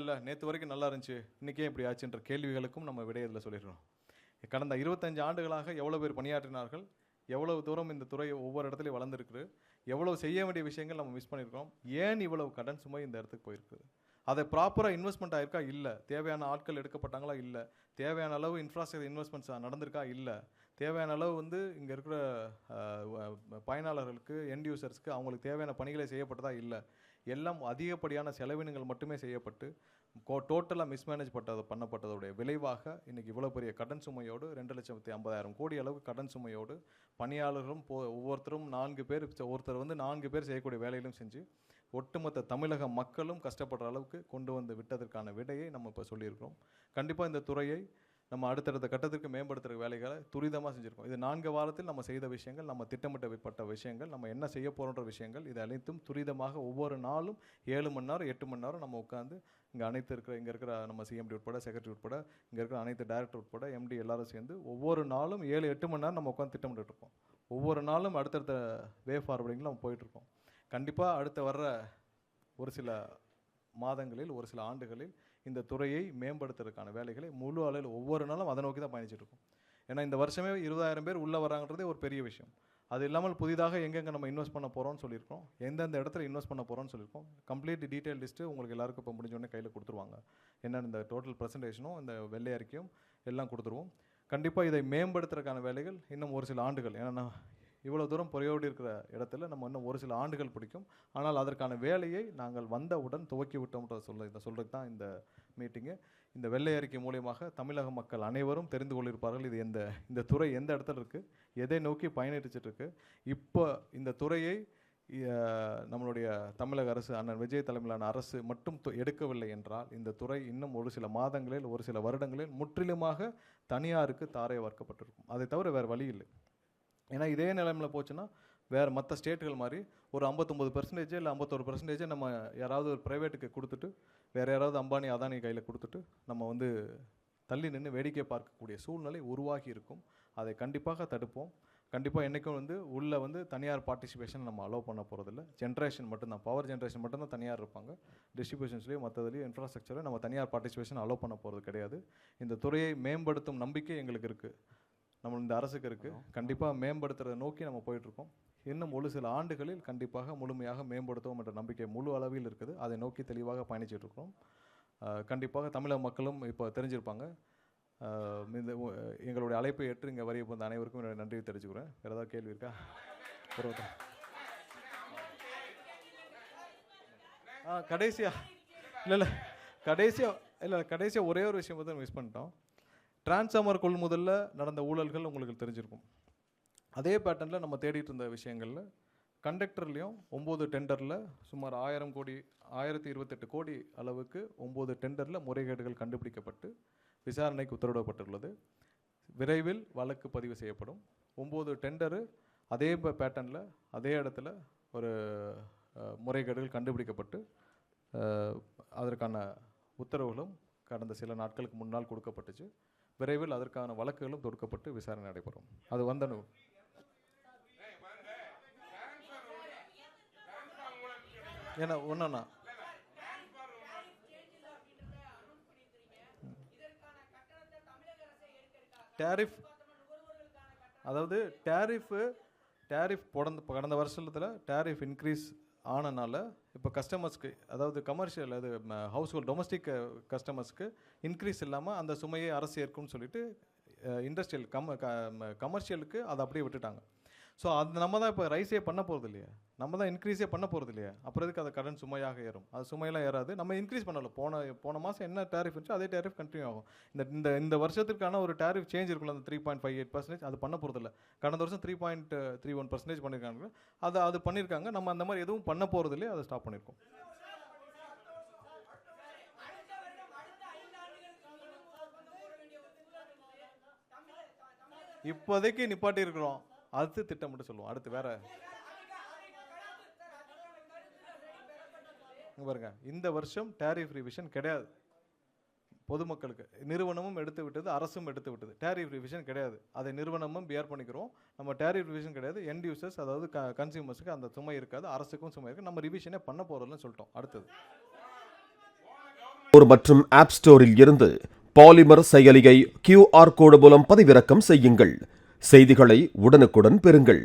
இல்லை நேற்று வரைக்கும் நல்லா இருந்துச்சு இன்றைக்கே இப்படி ஆச்சுன்ற கேள்விகளுக்கும் நம்ம விடை இதில் சொல்லிடுறோம். கடந்த 25 ஆண்டுகளாக எவ்வளோ பேர் பணியாற்றினார்கள், எவ்வளவு தூரம் இந்த துறை ஒவ்வொரு இடத்துலையும் வளர்ந்துருக்கு, எவ்வளவு செய்ய வேண்டிய விஷயங்கள் நம்ம மிஸ் பண்ணியிருக்கோம், ஏன் இவ்வளவு கடன் சுமை இந்த இடத்துக்கு போயிருக்கு, அதை ப்ராப்பராக இன்வெஸ்ட்மெண்ட் ஆயிருக்கா இல்லை, தேவையான ஆட்கள் எடுக்கப்பட்டாங்களா இல்லை, தேவையான அளவு இன்ஃப்ராஸ்ட்ரக்சர் இன்வெஸ்ட்மெண்ட்ஸ் நடந்திருக்கா இல்லை, தேவையான அளவு இங்கே இருக்கிற பயனாளர்களுக்கு எண்ட் யூசர்ஸ்க்கு அவங்களுக்கு தேவையான பணிகளை செய்யப்பட்டதா இல்லை, எல்லாம் அதிகப்படியான செலவினங்கள் மட்டுமே செய்யப்பட்டு டோட்டலாக மிஸ்மேனேஜ் பண்ணப்பட்டதோடைய விளைவாக இன்றைக்கி இவ்வளோ பெரிய கடன் சுமையோடு 2,50,000 கோடி அளவுக்கு கடன் சுமையோடு பணியாளர்களும் ஒவ்வொருத்தரும் 4 பேர், ஒருத்தர் 4 பேர் செய்யக்கூடிய வேலையிலும் செஞ்சு ஒட்டுமொத்த தமிழக மக்களும் கஷ்டப்படுற அளவுக்கு கொண்டு வந்து விட்டதற்கான விடையை நம்ம இப்போ சொல்லியிருக்கிறோம். கண்டிப்பாக இந்த துறையை நம்ம அடுத்தடுத்த கட்டத்திற்கு மேம்படுத்துகிற வேலைகளை துரிதமாக செஞ்சுருக்கோம். இது 4 வாரத்தில் நம்ம செய்த விஷயங்கள், நம்ம திட்டமிட்டப்பட்ட விஷயங்கள், நம்ம என்ன செய்ய போகிறோன்ற விஷயங்கள், இது அனைத்தும் துரிதமாக ஒவ்வொரு நாளும் 7 மணி நேரம் 8 மணி நேரம் நம்ம உட்காந்து இங்கே இருக்கிற நம்ம சிஎம்டி உட்பட, செக்ரட்டரி உட்பட, இங்கே இருக்கிற அனைத்து டைரக்டர் உட்பட, எம்டி எல்லாரும் சேர்ந்து ஒவ்வொரு நாளும் 7-8 மணி நேரம் நம்ம உட்காந்து திட்டமிட்டு இருக்கோம். ஒவ்வொரு நாளும் அடுத்தடுத்த வே ஃபார்வர்டிங்கில் நம்ம போயிட்டுருக்கோம். கண்டிப்பாக அடுத்த வர்ற ஒரு சில மாதங்களில், ஒரு சில ஆண்டுகளில் இந்த துறையை மேம்படுத்துறதுக்கான வேலைகளை முழு அளவில் ஒவ்வொரு நாளும் அதை நோக்கி தான் பயணிச்சிட்ருக்கோம். ஏன்னா இந்த வருஷமே 20,000 பேர் உள்ளே வராங்கன்றதே ஒரு பெரிய விஷயம். அது இல்லாமல் புதிதாக எங்கெங்கே நம்ம இன்வெஸ்ட் பண்ண போகிறோம்னு சொல்லியிருக்கோம், எந்தெந்த இடத்துல இன்வெஸ்ட் பண்ண போகிறோம்னு சொல்லியிருக்கோம். கம்ப்ளீட் டீட்டெயில் லிஸ்ட்டு உங்களுக்கு எல்லாருக்கும் இப்போ முடிஞ்சோடனே கையில் கொடுத்துருவாங்க. என்னென்ன இந்த டோட்டல் ப்ரெசன்டேஷனும் இந்த வெள்ளை அறிக்கையும் எல்லாம் கொடுத்துருவோம். கண்டிப்பாக இதை மேம்படுத்துறதுக்கான வேலைகள் இன்னும் ஒரு சில ஆண்டுகள், ஏன்னா இவ்வளோ தூரம் பொறையோடி இருக்கிற இடத்துல நம்ம இன்னும் ஒரு சில ஆண்டுகள் பிடிக்கும். ஆனால் அதற்கான வேலையை நாங்கள் வந்தவுடன் துவக்கி விட்டோம்ன்ற சொல்கிறது தான் இந்த மீட்டிங்கு. இந்த வெள்ளை அறிக்கை மூலியமாக தமிழக மக்கள் அனைவரும் தெரிந்து கொள்ளிருப்பார்கள் இது இந்த துறை எந்த இடத்துல இருக்குது, எதை நோக்கி பயணிச்சிட்ருக்கு. இப்போ இந்த துறையை நம்மளுடைய தமிழக அரசு, அண்ணன் விஜய் தலைமையிலான அரசு மட்டும் எடுக்கவில்லை என்றால் இந்த துறை இன்னும் ஒரு சில மாதங்களில், ஒரு சில வருடங்களில் முற்றிலுமாக தனியாருக்கு தாரை வார்க்கப்பட்டிருக்கும். அதை தவிர வேறு வழி இல்லை. ஏன்னா இதே நிலைமையில் போச்சுன்னா வேறு மற்ற ஸ்டேட்டுகள் மாதிரி ஒரு 59% இல்லை 51% நம்ம யாராவது ஒரு ப்ரைவேட்டுக்கு கொடுத்துட்டு வேறு யாராவது அம்பானி அதானி கையில் கொடுத்துட்டு நம்ம தள்ளி நின்று வேடிக்கை பார்க்கக்கூடிய சூழ்நிலை உருவாகி இருக்கும். அதை கண்டிப்பாக தடுப்போம். கண்டிப்பாக என்றைக்கும் உள்ளே தனியார் பார்ட்டிசிபேஷன் நம்ம அலோவ் பண்ண போகிறதில்ல. ஜென்ரேஷன் மட்டும்தான், பவர் ஜென்ரேஷன் மட்டும்தான் தனியார் இருப்பாங்க. டிஸ்ட்ரிபியூஷன்ஸ்லேயும் மற்றதுலேயும் இன்ஃப்ராஸ்ட்ரக்சரை நம்ம தனியார் பார்ட்டிசிபேஷன் அலோவ் பண்ண போகிறது கிடையாது. இந்த துறையை மேம்படுத்தும் நம்பிக்கை எங்களுக்கு இருக்குது, நம்ம இந்த அரசுக்கு இருக்குது. கண்டிப்பாக மேம்படுத்துறதை நோக்கி நம்ம போயிட்டுருக்கோம். இன்னும் ஒரு சில ஆண்டுகளில் கண்டிப்பாக முழுமையாக மேம்படுத்துவோம் என்ற நம்பிக்கை முழு அளவில் இருக்குது. அதை நோக்கி தெளிவாக பயணிச்சிட்ருக்கோம். கண்டிப்பாக தமிழக மக்களும் இப்போ தெரிஞ்சிருப்பாங்க. இந்த எங்களுடைய அழைப்பை ஏற்று இங்கே வரைய போந்த அனைவருக்கும் என்னுடைய நன்றியை தெரிவிச்சுக்கிறேன். வேறு ஏதாவது கேள்வி இருக்கா? கடைசியாக ஒரே ஒரு விஷயம் வந்து மிஸ் பண்ணிட்டோம். டிரான்ஸ்ஃபார்மர் கொள்முதலில் நடந்த ஊழல்கள் உங்களுக்கு தெரிஞ்சிருக்கும். அதே பேட்டர்னில் நம்ம தேடிட்டு இருந்த விஷயங்களில் கண்டக்டர்லேயும் 9 டெண்டரில் சுமார் 1028 கோடி அளவுக்கு 9 டெண்டரில் முறைகேடுகள் கண்டுபிடிக்கப்பட்டு விசாரணைக்கு உத்தரவிடப்பட்டுள்ளது. விரைவில் வழக்கு பதிவு செய்யப்படும். 9 டெண்டரு அதே பேட்டர்னில் அதே இடத்துல ஒரு முறைகேடுகள் கண்டுபிடிக்கப்பட்டு அதற்கான உத்தரவுகளும் கடந்த சில நாட்களுக்கு முன்னால் கொடுக்கப்பட்டுச்சு. விரைவில் அதற்கான வழக்குகளும் தொடுக்கப்பட்டு விசாரணை நடைபெறும். அது வந்தனு ஏன்னா ஒன்றுண்ணா டேரிஃப், அதாவது டேரிஃப் கடந்த வருஷத்தில் டேரிஃப் இன்க்ரீஸ் ஆனனால இப்போ கஸ்டமர்ஸ்க்கு, அதாவது கமர்ஷியல், அது ஹவுஸ் ஹோல்ட் டொமஸ்டிக் கஸ்டமர்ஸ்க்கு இன்க்ரீஸ் இல்லாமல் அந்த சுமையை அரசு ஏற்கும்னு சொல்லிட்டு இண்டஸ்ட்ரியல் கமர்ஷியலுக்கு அதை அப்படியே விட்டுட்டாங்க. ஸோ அது நம்ம தான் இப்போ ரைஸே பண்ண போகிறது இல்லையா, நம்ம தான் இன்க்ரீஸே பண்ண போகிறது இல்லையா, அப்புறம் எதுக்கு அதை கடன் சுமையாக ஏறும்? அது சுமையெல்லாம் ஏறாது. நம்ம இன்க்ரீஸ் பண்ணல. போன மாதம் என்ன டேரிஃப் இருந்துச்சோ அதே டேரிஃப் கண்டினியூ ஆகும். இந்த வருஷத்துக்கான ஒரு டேரிஃப் சேஞ்ச் இருக்குல்ல, அந்த 3.58% அது பண்ண போகிறது இல்லை. கடந்த வருஷம் 3.31% பண்ணியிருக்காங்க. அது பண்ணியிருக்காங்க. நம்ம அந்த மாதிரி எதுவும் பண்ண போகிறது இல்லையா, அதை ஸ்டாப் பண்ணியிருக்கோம். இப்போதைக்கு நிப்பாட்டி இருக்கிறோம். அடுத்து திட்டம் மட்டும் சொல்லுவோம். அடுத்து வேற பாருங்க, இந்த வருஷம் டேரிஃப் ரிவிஷன் கிடையாது. பொதுமக்களுக்கு நிறுவனமும் எடுத்து விட்டது, அரசும் எடுத்து விட்டது. டேரிஃப் ரிவிஷன் கிடையாது. அதை நிறுவனமும் பியர் பண்ணிக்கிறோம். நம்ம டேரிஃப் ரிவிஷன் கிடையாது. எண்ட் யூசர்ஸ், அதாவது கன்சியூமர்ஸுக்கு அந்த சுமை இருக்காது, அரசுக்கும் சுமை இருக்குது. நம்ம ரிவிஷனே பண்ண போகிறோம்னு சொல்லிட்டோம். அடுத்தது மற்றும் ஆப் ஸ்டோரில் இருந்து பாலிமர் செயலியை QR கோடு மூலம் பதிவிறக்கம் செய்யுங்கள். செய்திகளை உடனுக்குடன் பெறுங்கள்.